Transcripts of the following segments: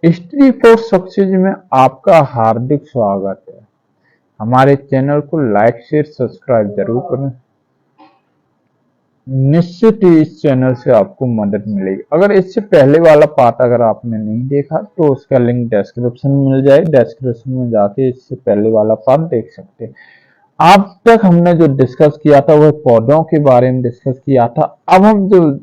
History for success में आपका हार्दिक स्वागत है। हमारे चैनल को लाइक शेयर सब्सक्राइब जरूर करें। निश्चित ही इस चैनल से आपको मदद मिलेगी। अगर इससे पहले वाला पार्ट अगर आपने नहीं देखा तो उसका लिंक डिस्क्रिप्शन में मिल जाए, डिस्क्रिप्शन में जाके इससे पहले वाला पार्ट देख सकते हैं। अब तक हमने जो डिस्कस किया था वह पौधों के बारे में डिस्कस किया था। अब हम जो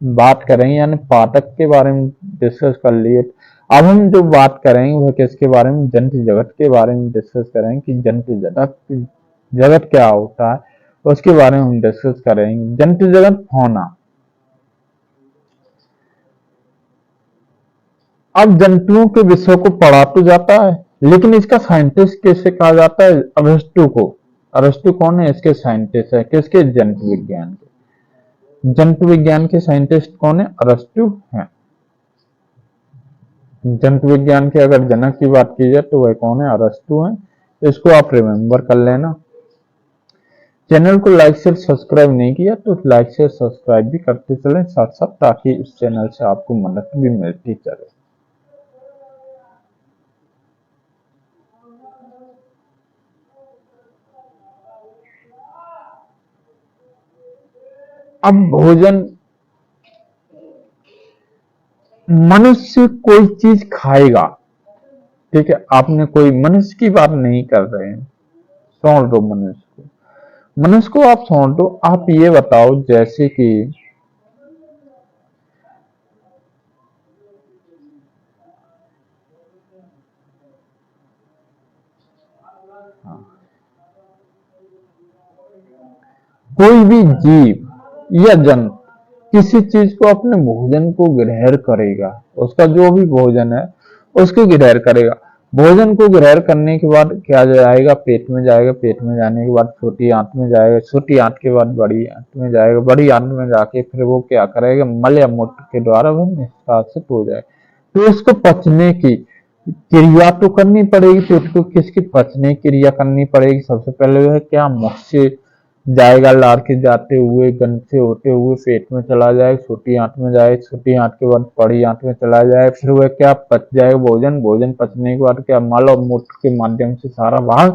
बात करेंगे यानी पाठक के बारे में डिस्कस कर लिए। अब हम जो बात करेंगे वह किसके बारे में, जंतु जगत के बारे में डिस्कस करेंगे कि जंतु जगत क्या होता है, उसके बारे में हम डिस्कस करेंगे। जंतु जगत फौना। अब जंतुओं के विषय को पढ़ा तो जाता है, लेकिन इसका साइंटिस्ट कैसे कहा जाता है? अरस्तु को। अरस्तु कौन है? इसके साइंटिस्ट है। किसके? जंतु विज्ञान के। जंतु विज्ञान के साइंटिस्ट कौन है? अरस्तु है। जंतु विज्ञान के अगर जनक की बात की जाए तो वह कौन है? अरस्तु है। इसको आप रिमेम्बर कर लेना। चैनल को लाइक शेयर सब्सक्राइब नहीं किया तो लाइक शेयर सब्सक्राइब भी करते चलें साथ साथ, ताकि इस चैनल से आपको मदद भी मिलती चले। अब भोजन, मनुष्य कोई चीज खाएगा, ठीक है, आपने कोई मनुष्य की बात नहीं कर रहे हैं, छोड़ दो मनुष्य को आप छोड़ दो। आप ये बताओ जैसे कि कोई भी जीव या जंतु किसी चीज को अपने भोजन को ग्रहण करेगा, उसका जो भी भोजन है उसको ग्रहण करेगा। भोजन को ग्रहण करने के बाद क्या जाएगा? पेट में जाएगा। पेट में जाने के बाद छोटी आंत में जाएगा। छोटी आंत के बाद बड़ी आंत में जाएगा। बड़ी आंत में जाके फिर वो क्या करेगा? मल या मूत्र के द्वारा वह निष्कासित हो जाएगा। तो इसको पचने की क्रिया तो करनी पड़ेगी। तो उसको किसकी पचने की क्रिया करनी पड़ेगी? सबसे पहले वह क्या? मुख से जाएगा, लार के जाते हुए गंद से होते हुए पेट में चला जाए, छोटी आंत में जाए, छोटी आंत के बाद बड़ी आंत में चला जाए, फिर वह क्या? पच जाएगा भोजन। भोजन पचने के बाद क्या? मल और मूत्र के माध्यम से सारा बाहर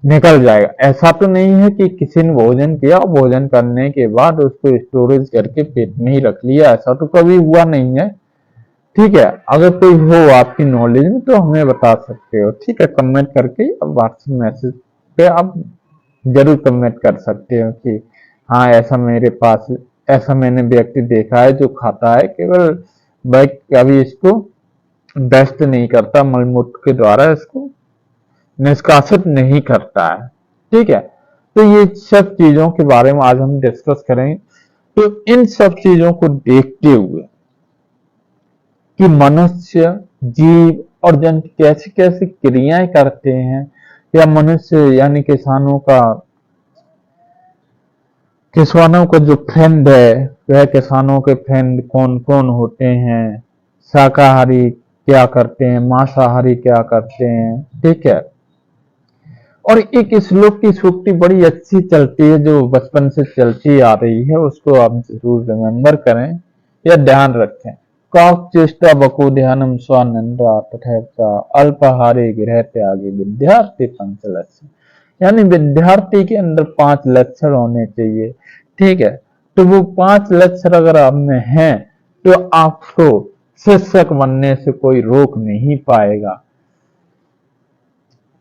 निकल जाएगा। ऐसा तो नहीं है कि किसी ने भोजन किया और भोजन करने के बाद उसको स्टोरेज करके पेट में ही रख लिया, ऐसा तो कभी हुआ नहीं है। ठीक है, अगर कोई हो आपकी नॉलेज में तो हमें बता सकते हो। ठीक है, कमेंट करके व्हाट्सएप मैसेज पे आप जरूर कमेंट कर सकते हो कि हाँ ऐसा मेरे पास, ऐसा मैंने व्यक्ति देखा है जो खाता है, केवल वह कभी इसको डस्ट नहीं करता, मलमूत्र के द्वारा इसको निष्कासित नहीं करता है। ठीक है, तो ये सब चीजों के बारे में आज हम डिस्कस करेंगे। तो इन सब चीजों को देखते हुए कि मनुष्य, जीव और जंतु कैसी कैसी क्रियाएं करते हैं, या मनुष्य यानी किसानों का जो फ्रेंड है वह किसानों के फ्रेंड कौन कौन होते हैं, शाकाहारी क्या करते हैं, मांसाहारी क्या करते हैं। ठीक है, और एक श्लोक की सूक्ति बड़ी अच्छी चलती है जो बचपन से चलती आ रही है, उसको आप जरूर रिमेम्बर करें या ध्यान रखें। काक चेष्टा बको ध्यानम स्वानंदा तथा अल्पाहारे गृह त्यागे विद्यार्थी पंच लक्षण। यानी विद्यार्थी के अंदर 5 लक्षण होने चाहिए। ठीक है, तो वो 5 लक्षण अगर आप में हैं तो आपको शिक्षक बनने से कोई रोक नहीं पाएगा।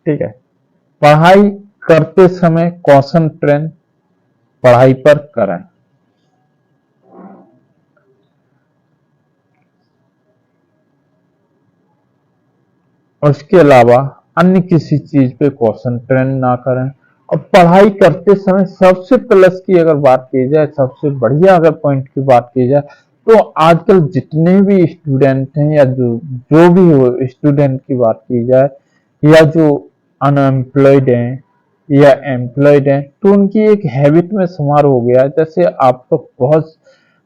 ठीक है, पढ़ाई करते समय कॉन्सेंट्रेट पढ़ाई पर करें। उसके अलावा अन्य किसी चीज पे कॉन्सेंट्रेट ना करें। और पढ़ाई करते समय सबसे प्लस की अगर बात की जाए, सबसे बढ़िया अगर पॉइंट की बात की जाए, तो आजकल जितने भी स्टूडेंट हैं या जो भी हो स्टूडेंट की बात की जाए, या जो अनएम्प्लॉयड हैं या एम्प्लॉयड हैं, तो उनकी एक हैबिट में शुमार हो गया है। जैसे आपका बहुत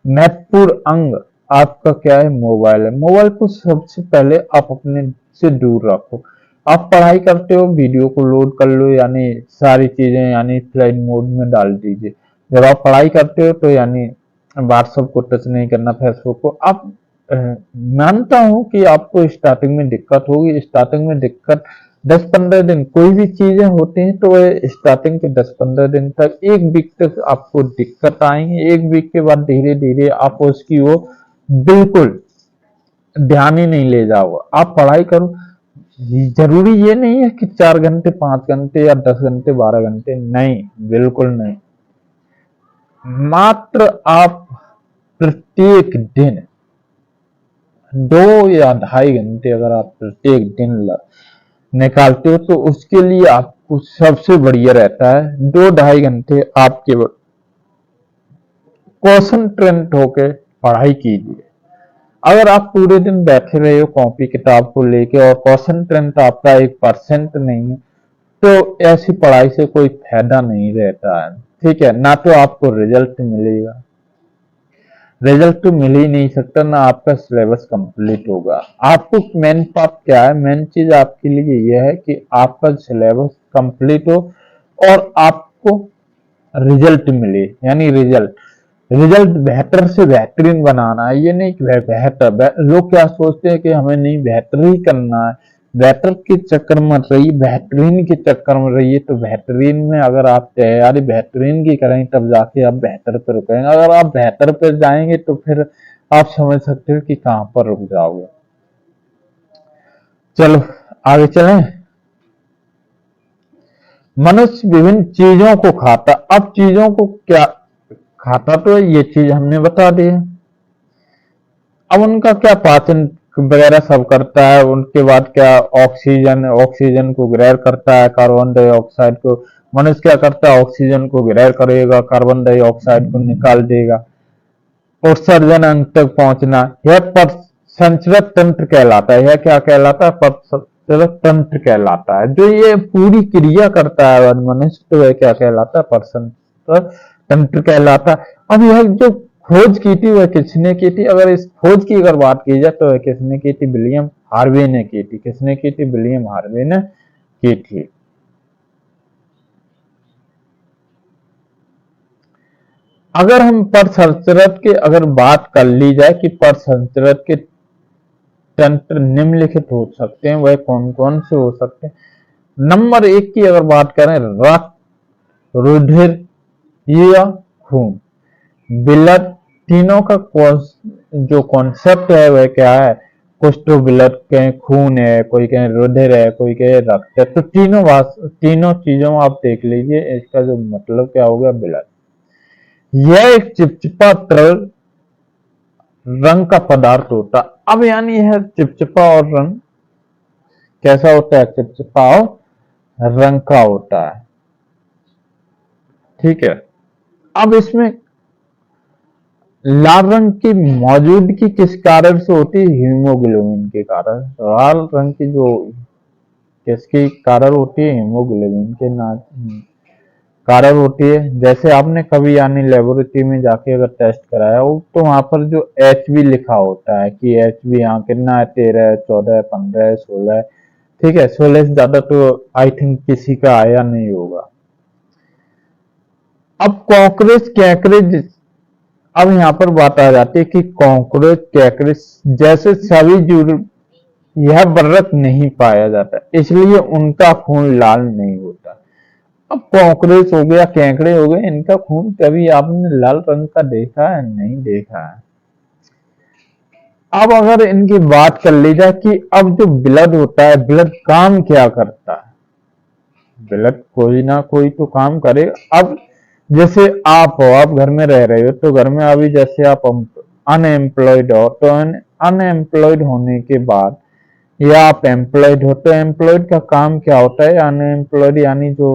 महत्वपूर्ण अंग आपका क्या है? मोबाइल है। मोबाइल को सबसे पहले आप अपने से दूर रखो। आप पढ़ाई करते हो, वीडियो को लोड कर लो, यानी सारी चीजें यानी फ्लाइट मोड में डाल दीजिए। जब आप पढ़ाई करते हो तो यानी व्हाट्सएप को टच नहीं करना, फेसबुक को। आप मानता हूं कि आपको स्टार्टिंग में दिक्कत होगी। स्टार्टिंग में दिक्कत 10-15 दिन, कोई भी चीजें होती हैं तो स्टार्टिंग के 10-15 दिन तक, 1 वीक तक आपको दिक्कत आएंगी। 1 वीक के बाद धीरे धीरे आप उसकी वो बिल्कुल ध्यान ही नहीं ले जाओगे। आप पढ़ाई करो, जरूरी ये नहीं है कि 4 घंटे 5 घंटे या 10 घंटे 12 घंटे, नहीं, बिल्कुल नहीं। मात्र आप प्रत्येक दिन 2 या 2.5 घंटे अगर आप प्रत्येक दिन निकालते हो तो उसके लिए आपको सबसे बढ़िया रहता है 2-2.5 घंटे आप केवल कॉन्सेंट्रेट होकर पढ़ाई कीजिए। अगर आप पूरे दिन बैठे रहे हो कॉपी किताब को लेके और कॉन्सेंट्रेट आपका 1% नहीं है, तो ऐसी पढ़ाई से कोई फायदा नहीं रहता है। ठीक है, ना तो आपको रिजल्ट मिलेगा, रिजल्ट तो मिल ही नहीं सकता, ना आपका सिलेबस कंप्लीट होगा। आपको मेन बात क्या है, मेन चीज आपके लिए यह है कि आपका सिलेबस कंप्लीट हो और आपको रिजल्ट मिले। यानी रिजल्ट बेहतर से बेहतरीन बनाना है। ये नहीं कि बेहतर, लोग क्या सोचते हैं कि हमें नहीं बेहतर ही करना है, बेहतर के चक्कर में रहिए, बेहतरीन के चक्कर में रहिए। तो बेहतरीन में अगर आप तैयारी बेहतरीन की करेंगे तब जाके आप बेहतर पे रुकेंगे। अगर आप बेहतर पे जाएंगे तो फिर आप समझ सकते हो कि कहां पर रुक जाओगे। चलो आगे चलें। मनुष्य विभिन्न चीजों को खाता। अब चीजों को क्या खाता, तो ये चीज हमने बता दी है। अब उनका क्या पाचन वगैरह सब करता है, उनके बाद क्या ऑक्सीजन को ग्रहण करता है, कार्बन डाइऑक्साइड को। मनुष्य क्या करता है, ऑक्सीजन को ग्रहण करेगा, कार्बन डाइऑक्साइड को निकाल देगा। उत्सर्जन अंत तक पहुंचना, यह संचरक तंत्र कहलाता है। यह क्या कहलाता है, संचरक तंत्र कहलाता है। जो ये पूरी क्रिया करता है मनुष्य, तो वह क्या कहलाता है, परसंचरक तंत्र कहलाता है। अब यह जो खोज की थी वह किसने की थी, अगर इस खोज की अगर बात की जाए तो वह किसने की थी, विलियम हार्वे ने की थी। किसने की थी, विलियम हार्वे ने की थी। अगर हम परसंचरक के अगर बात कर ली जाए कि परसंचरक के तंत्र निम्नलिखित हो सकते हैं, वह कौन कौन से हो सकते हैं। नंबर 1 की अगर बात करें, रक्त, रुधिर या खून, ब्लड, तीनों का जो कॉन्सेप्ट है वह क्या है, कुछ तो ब्लड कहें खून है, कोई कहें रुधिर है, कोई कहे रक्त है। तो तीनों चीजों आप देख लीजिए, इसका जो मतलब क्या होगा, ब्लड। यह एक चिपचिपा तरल रंग का पदार्थ होता। अब यानी यह चिपचिपा और रंग कैसा होता है, चिपचिपा और रंग का होता है। ठीक है, अब इसमें लाल रंग की मौजूदगी किस कारण से होती है, हीमोग्लोबिन के कारण। लाल रंग की जो किसके कारण होती है, हीमोग्लोबिन के कारण होती है। जैसे आपने कभी यानी लेबोरेटरी में जाके अगर टेस्ट कराया हो तो वहां पर जो HB लिखा होता है कि HB यहाँ कितना है, 13, 14, 15, 16। ठीक है, 16 से ज्यादा तो आई थिंक किसी का आया नहीं होगा। अब कॉकरोच कैकरेज, अब यहाँ पर बात आ जाती है कि कॉकरोच कैकरेज जैसे सभी जीव यह वर्रक नहीं पाया जाता, इसलिए उनका खून लाल नहीं होता। अब कॉकरोच हो गया, केकड़े हो गए, इनका खून कभी आपने लाल रंग का देखा है, नहीं देखा है। अब अगर इनकी बात कर ली जाए कि अब जो ब्लड होता है, ब्लड काम क्या करता है, ब्लड कोई ना कोई तो काम करे। अब जैसे आप हो, आप घर में रह रहे हो, तो घर में अभी जैसे आप अनएम्प्लॉयड हो, तो अनएम्प्लॉयड होने के बाद या आप एम्प्लॉयड हो, तो एम्प्लॉयड का काम क्या होता है, अनएम्प्लॉयड यानी जो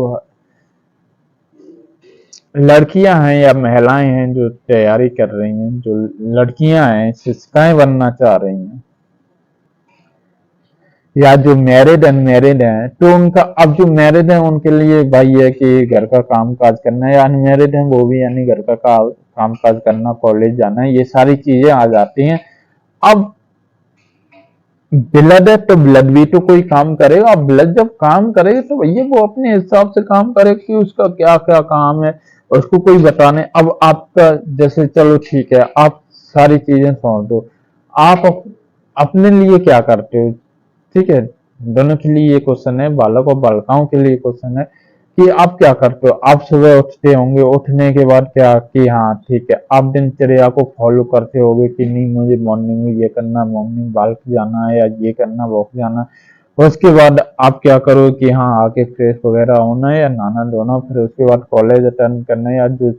लड़कियां हैं या महिलाएं हैं जो तैयारी कर रही हैं, जो लड़कियां हैं शिक्षिकाएं बनना चाह रही हैं, या जो मैरिड अनमैरिड हैं, तो उनका, अब जो मैरिड है उनके लिए भाई है कि घर का काम काज करना है, या अनमैरिड है वो भी यानी घर का काम काज करना, कॉलेज जाना है, ये सारी चीजें आ जाती हैं। अब ब्लड है तो ब्लड भी तो कोई काम करेगा। अब ब्लड जब काम करेगा तो भैया वो अपने हिसाब से काम करे कि उसका क्या क्या काम है, उसको कोई बताने। अब आपका जैसे, चलो ठीक है, आप सारी चीजें समझ दो, आप अपने लिए क्या करते हो? ठीक है, दोनों के लिए ये क्वेश्चन है, बालक और बालिकाओं के लिए क्वेश्चन है कि आप क्या करते हो। आप सुबह उठते होंगे, उठने के बाद क्या कि हाँ ठीक है, आप दिनचर्या को फॉलो करते होगे कि नहीं मुझे मॉर्निंग में ये करना, मॉर्निंग वॉक जाना है या ये करना, वॉक जाना। उसके बाद आप क्या करो कि हाँ आके फ्रेश वगैरह होना है या नहाना धोना, फिर उसके बाद कॉलेज अटेंड करना है या जो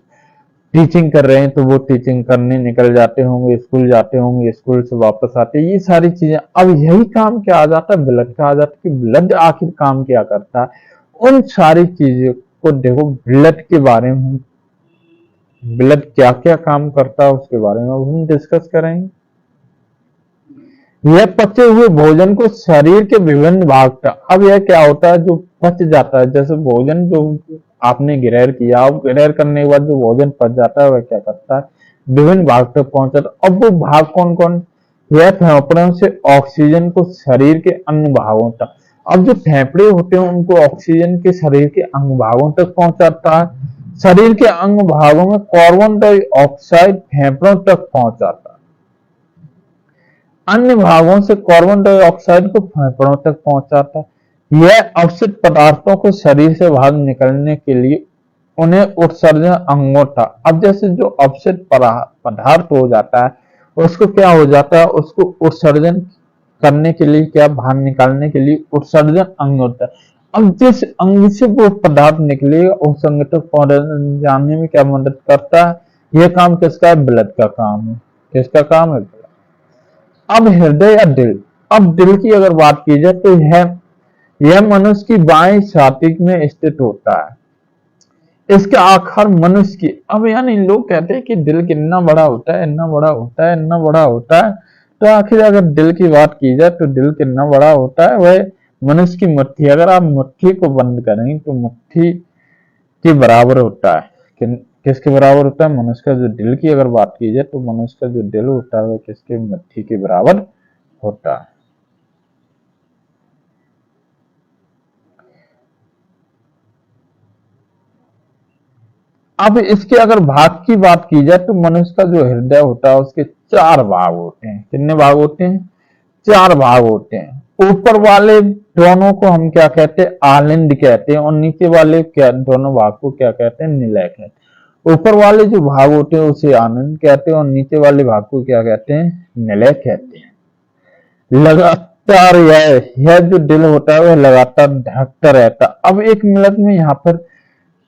टीचिंग कर रहे हैं तो वो टीचिंग करने निकल जाते होंगे, स्कूल जाते होंगे, स्कूल से वापस आते हैं, ये सारी चीजें। अब यही काम क्या आ जाता है, ब्लड का आ जाता है कि ब्लड आखिर काम क्या करता है। उन सारी चीजों को देखो, ब्लड के बारे में, ब्लड क्या क्या काम करता है उसके बारे में अब हम डिस्कस करेंगे। यह पचे हुए भोजन को शरीर के विभिन्न भाग का, अब यह क्या होता है जो पच जाता है, जैसे भोजन जो आपने ग्रहण किया, अब ग्रहण करने के बाद जो भोजन पच जाता है वह क्या करता है, विभिन्न भाग तक पहुंचाता है। अब वो भाग कौन कौन, यह फेफड़ों से ऑक्सीजन को शरीर के अन्य भागों तक। अब जो फेफड़े होते हैं उनको ऑक्सीजन के शरीर के अंग भागों तक पहुंचाता है। शरीर के अंग भागों में कार्बन डाइऑक्साइड फेफड़ों तक पहुंचाता है। अन्य भागों से कार्बन डाइऑक्साइड को फेफड़ों तक पहुंचाता है। यह अपशिष्ट पदार्थों को शरीर से बाहर निकलने के लिए उन्हें उत्सर्जन अंगोटा। अब जैसे जो अपशिष्ट पदार्थ हो जाता है उसको क्या हो जाता है, उसको उत्सर्जन करने के लिए, क्या बाहर निकालने के लिए उत्सर्जन अंग होता है। अब जिस अंग से वो पदार्थ निकलेगा उस अंग तक जाने में क्या मदद करता है, यह काम किसका है, ब्लड का काम है। किसका काम है? अब हृदय या दिल, अब दिल की अगर बात की जाए तो यह मनुष्य की बाएं छाती में स्थित होता है। इसका आकार मनुष्य की, अब यानी लोग कहते हैं कि दिल कितना बड़ा होता है, इतना बड़ा होता है, इतना बड़ा होता है। तो आखिर अगर दिल की बात की जाए तो दिल कितना बड़ा होता है, वह मनुष्य की मुट्ठी, अगर आप मुट्ठी को बंद करें तो मुट्ठी के बराबर होता है। किसके बराबर होता है? मनुष्य का जो दिल की अगर बात की जाए तो मनुष्य का जो दिल होता है वह किसके, मुट्ठी के बराबर होता है। अब इसके अगर भाग की बात की जाए तो मनुष्य का जो हृदय होता है उसके चार भाग होते हैं। कितने भाग होते हैं? चार भाग होते हैं। ऊपर वाले दोनों को हम क्या कहते हैं, आलिंद कहते हैं, और नीचे वाले क्या, दोनों भाग को क्या कहते हैं, निलय कहते हैं। ऊपर वाले जो भाग होते हैं उसे आनंद कहते हैं और नीचे वाले भाग को क्या कहते हैं, निलय कहते हैं। लगातार यह जो दिल होता है वह लगातार धड़कता रहता है। अब एक मिनट में यहाँ पर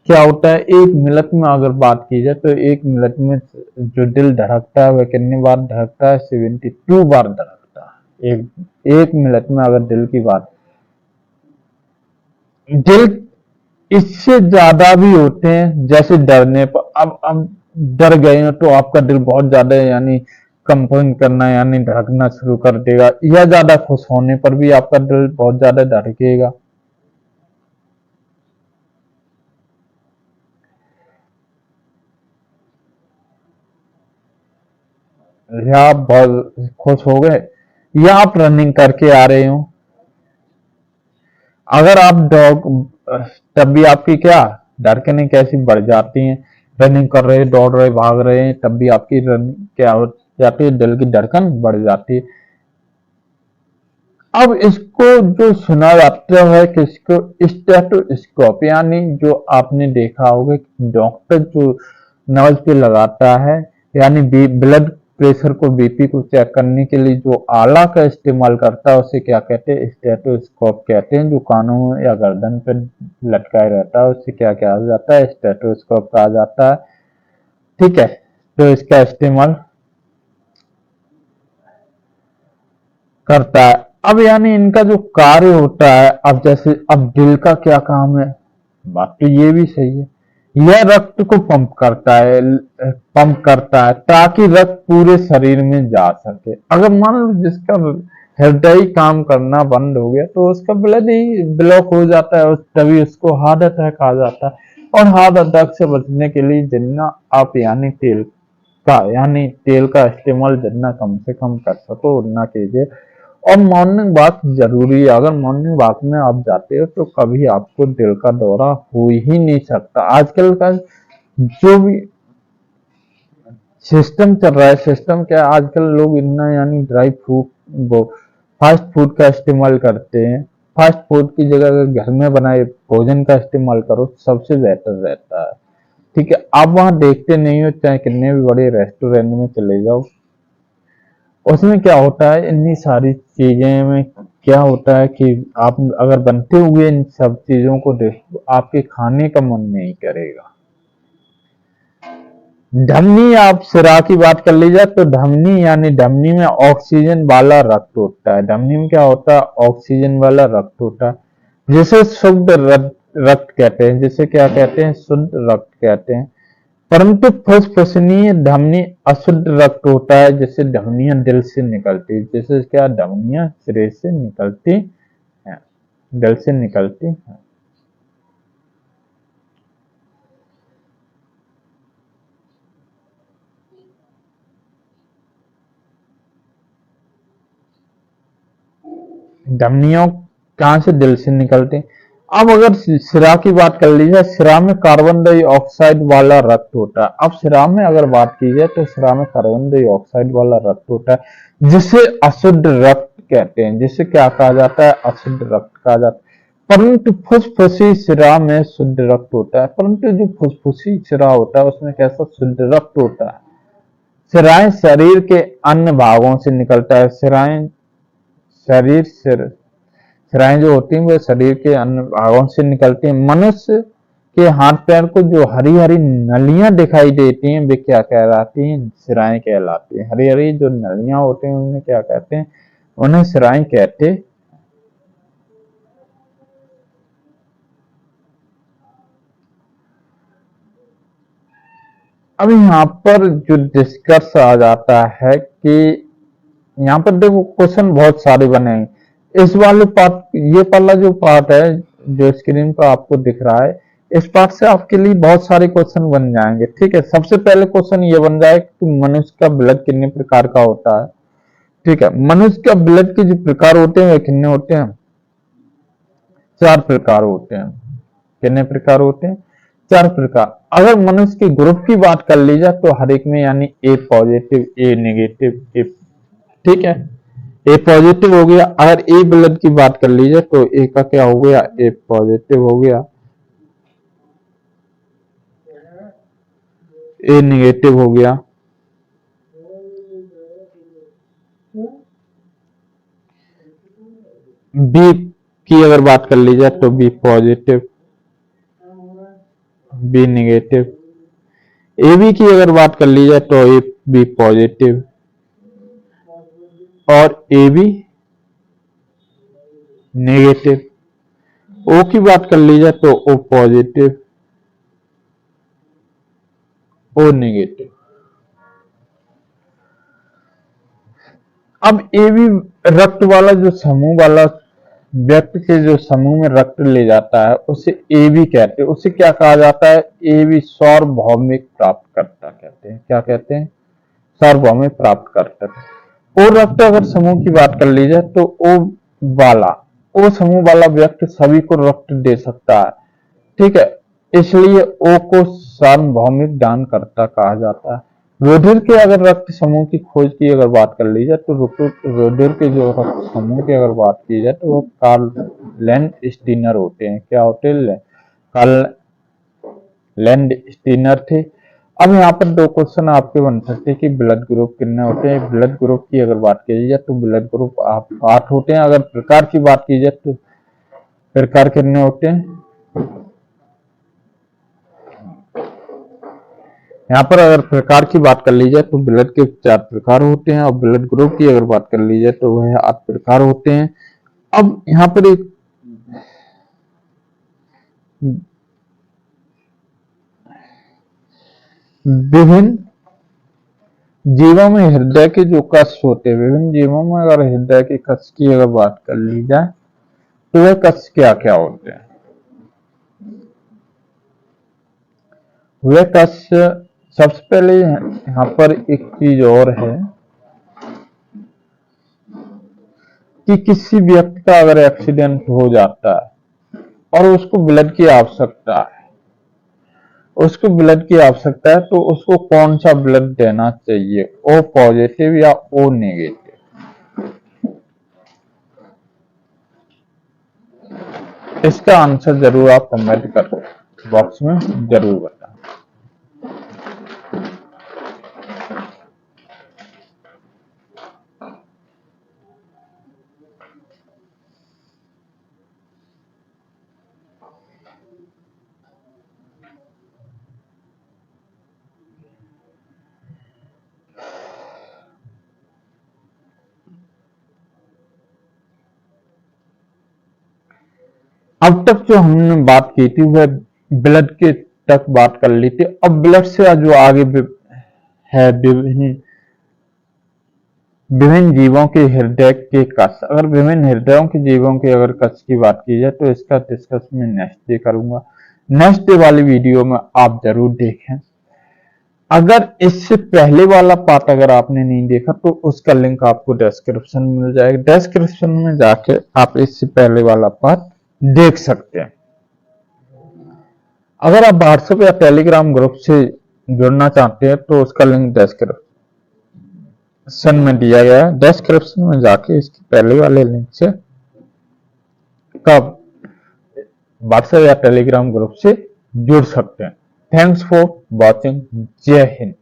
क्या होता है, एक मिनट में अगर बात की जाए तो एक मिनट में जो दिल धड़कता है वह कितनी बार धड़कता है, 72 बार धड़कता है एक मिनट में। अगर दिल की बात, दिल इससे ज्यादा भी होते हैं, जैसे डरने पर, अब डर गए हो तो आपका दिल बहुत ज्यादा यानी कंपन करना यानी धड़कना शुरू कर देगा, या ज्यादा खुश होने पर भी आपका दिल बहुत ज्यादा धड़केगा। या आप बहुत खुश हो गए, या आप रनिंग करके आ रहे हो, अगर आप डॉग, तब भी आपकी क्या धड़कनें कैसी बढ़ जाती हैं। रनिंग कर रहे, दौड़ रहे, भाग रहे हैं, तब भी आपकी रनिंग क्या हो जाती है, दिल की धड़कन बढ़ जाती है। अब इसको जो सुना जाता है किसको, स्टेथोस्कोप, यानी जो आपने देखा होगा डॉक्टर जो नब्ज पे लगाता है, यानी ब्लड प्रेशर को, बीपी को चेक करने के लिए जो आला का इस्तेमाल करता है उसे क्या कहते हैं, स्टेथोस्कोप कहते हैं। जो कानों या गर्दन पे लटकाए रहता है उससे क्या कहा जाता है, स्टेथोस्कोप कहा जाता है। ठीक है, तो इसका इस्तेमाल करता है। अब यानी इनका जो कार्य होता है, अब जैसे अब दिल का क्या काम है, बात तो ये भी सही है, यह रक्त को पंप करता है ताकि रक्त पूरे शरीर में जा सके। अगर मान लो जिसका हृदय ही काम करना बंद हो गया तो उसका ब्लड ही ब्लॉक हो जाता है, तभी उसको हार्ट अटैक आ जाता है। और हार्ट अटैक से बचने के लिए जितना आप यानी तेल का इस्तेमाल जितना कम से कम कर सको उतना कीजिए। और मॉर्निंग वॉक जरूरी है, अगर मॉर्निंग वॉक में आप जाते हो तो कभी आपको दिल का दौरा हो ही नहीं सकता। आजकल का जो भी सिस्टम चल रहा है। सिस्टम क्या है, आजकल लोग इतना यानी ड्राई फ्रूट वो फास्ट फूड का इस्तेमाल करते हैं। फास्ट फूड की जगह अगर घर में बनाए भोजन का इस्तेमाल करो सबसे बेहतर रहता है। ठीक है, आप वहां देखते नहीं हो, चाहे कितने भी बड़े रेस्टोरेंट में चले जाओ, उसमें क्या होता है, इतनी सारी चीजें में क्या होता है कि आप अगर बनते हुए इन सब चीजों को देखो आपके खाने का मन नहीं करेगा। धमनी, आप सिरा की बात कर लीजिए तो धमनी यानी धमनी में ऑक्सीजन वाला रक्त होता है। धमनी में क्या होता है, ऑक्सीजन वाला रक्त होता है, जिसे शुद्ध रक्त कहते हैं, जिसे क्या कहते हैं, शुद्ध रक्त कहते हैं। परंतु फुसफुसनीय धमनी अशुद्ध रक्त होता है, जिससे धमनियां दिल से निकलती है। जैसे क्या, धमनियां सिरे से निकलती हैं, दिल से निकलती हैं। धमनियों कहाँ से, दिल से निकलते हैं। अब अगर सिरा की बात कर लीजिए, सिरा में कार्बन डाइऑक्साइड वाला रक्त होता है। अब सिरा में अगर बात की जाए तो सिरा में कार्बन डाइऑक्साइड वाला रक्त होता है, जिसे अशुद्ध रक्त कहते हैं। जिसे क्या कहा जाता है, अशुद्ध रक्त कहा जाता है। परंतु फुसफुसी सिरा में शुद्ध रक्त होता है। परंतु जो फुसफुसी सिरा होता है उसमें कैसा शुद्ध रक्त होता है। सिराएं शरीर के अन्य भागों से निकलता है। सिराएं सिराएं जो होती हैं वो शरीर के अन्य भागों से निकलती हैं। मनुष्य के हाथ पैर को जो हरी हरी नलियां दिखाई देती हैं वे क्या कहलाती हैं, सिराएं कहलाती हैं। हरी हरी जो नलियां होती हैं उन्हें क्या कहते हैं, उन्हें सिराएं कहते हैं। अब यहाँ पर जो डिस्कस आ जाता है कि यहाँ पर देखो क्वेश्चन बहुत सारे बने हैं। इस वाले पार्ट, ये वाला जो पार्ट है जो स्क्रीन पर आपको दिख रहा है, इस पार्ट से आपके लिए बहुत सारे क्वेश्चन बन जाएंगे। ठीक है, सबसे पहले क्वेश्चन ये बन जाए कि मनुष्य का ब्लड कितने प्रकार का होता है। ठीक है, मनुष्य का ब्लड के जो प्रकार होते हैं वे कितने होते हैं, 4 प्रकार होते हैं। कितने प्रकार होते हैं, 4 प्रकार। अगर मनुष्य के ग्रुप की बात कर ली जाए तो हर एक में यानी ए पॉजिटिव, ए नेगेटिव, ए, ठीक है, ए पॉजिटिव हो गया। अगर ए ब्लड की बात कर लीजिए तो ए का क्या हो गया, ए पॉजिटिव हो गया, ए नेगेटिव हो गया, बी की अगर बात कर ली जाए तो B positive, B negative. A B की अगर बात कर ली जाए तो ए बी पॉजिटिव और ए बी नेगेटिव। ओ की बात कर ली जाए तो ओ पॉजिटिव, ओ नेगेटिव। अब ए बी रक्त वाला जो समूह वाला व्यक्ति के जो समूह में रक्त ले जाता है उसे ए बी कहते हैं। उसे क्या कहा जाता है, ए बी सार्वभौमिक प्राप्तकर्ता कहते हैं। क्या कहते हैं, सार्वभौमिक प्राप्तकर्ता। ओ रक्त अगर समूह की बात कर ली जाए तो ओ वाला, ओ समूह वाला व्यक्ति सभी को रक्त दे सकता है। ठीक है, इसलिए ओ को सार्वभौमिक दानकर्ता कहा जाता है। रुधिर के अगर रक्त समूह की खोज की अगर बात कर ली जाए तो रुधिर के जो रक्त समूह की अगर बात की जाए तो वो कार्ल लैंड स्टीनर होते हैं। क्या होते हैं, कार्ल लैंड स्टीनर थे। अब यहाँ पर 2 क्वेश्चन आपके बन सकते हैं कि ब्लड ग्रुप कितने होते हैं। ब्लड ग्रुप की अगर बात की जाए तो ब्लड ग्रुप आप 8 होते हैं। अगर प्रकार की बात की जाए तो प्रकार कितने होते हैं, यहाँ पर अगर प्रकार की बात कर ली जाए तो ब्लड के 4 प्रकार होते हैं और ब्लड ग्रुप की अगर बात कर ली जाए तो वह 8 प्रकार होते हैं। अब यहाँ पर एक विभिन्न जीवों में हृदय के जो कश होते हैं, विभिन्न जीवों में अगर हृदय के कश की अगर बात कर ली जाए तो वह कश क्या क्या होते हैं। वह कश, सबसे पहले यहाँ पर एक चीज और है कि किसी व्यक्ति का अगर एक्सीडेंट हो जाता है और उसको ब्लड की आवश्यकता है उसको ब्लड की आवश्यकता है, तो उसको कौन सा ब्लड देना चाहिए, ओ पॉजिटिव या ओ नेगेटिव? इसका आंसर जरूर आप कमेंट कर बॉक्स में जरूर बताएं। अब तक जो हमने बात की थी वह ब्लड के तक बात कर ली थी। अब ब्लड से जो आगे है विभिन्न जीवों के हृदय के कष। अगर विभिन्न हृदयों के जीवों की अगर कष की बात की जाए तो इसका डिस्कस मैं नेक्स्ट डे करूंगा। नेक्स्ट डे वाली वीडियो में आप जरूर देखें। अगर इससे पहले वाला पार्ट अगर आपने नहीं देखा तो उसका लिंक आपको डिस्क्रिप्शन में मिल जाएगा। डिस्क्रिप्शन में जाके आप इससे पहले वाला पार्ट देख सकते हैं। अगर आप व्हाट्सएप या टेलीग्राम ग्रुप से जुड़ना चाहते हैं तो उसका लिंक डिस्क्रिप्शन में दिया गया है। डिस्क्रिप्शन में जाके इसके पहले वाले लिंक से कब व्हाट्सएप या टेलीग्राम ग्रुप से जुड़ सकते हैं। Thanks for watching. जय हिंद।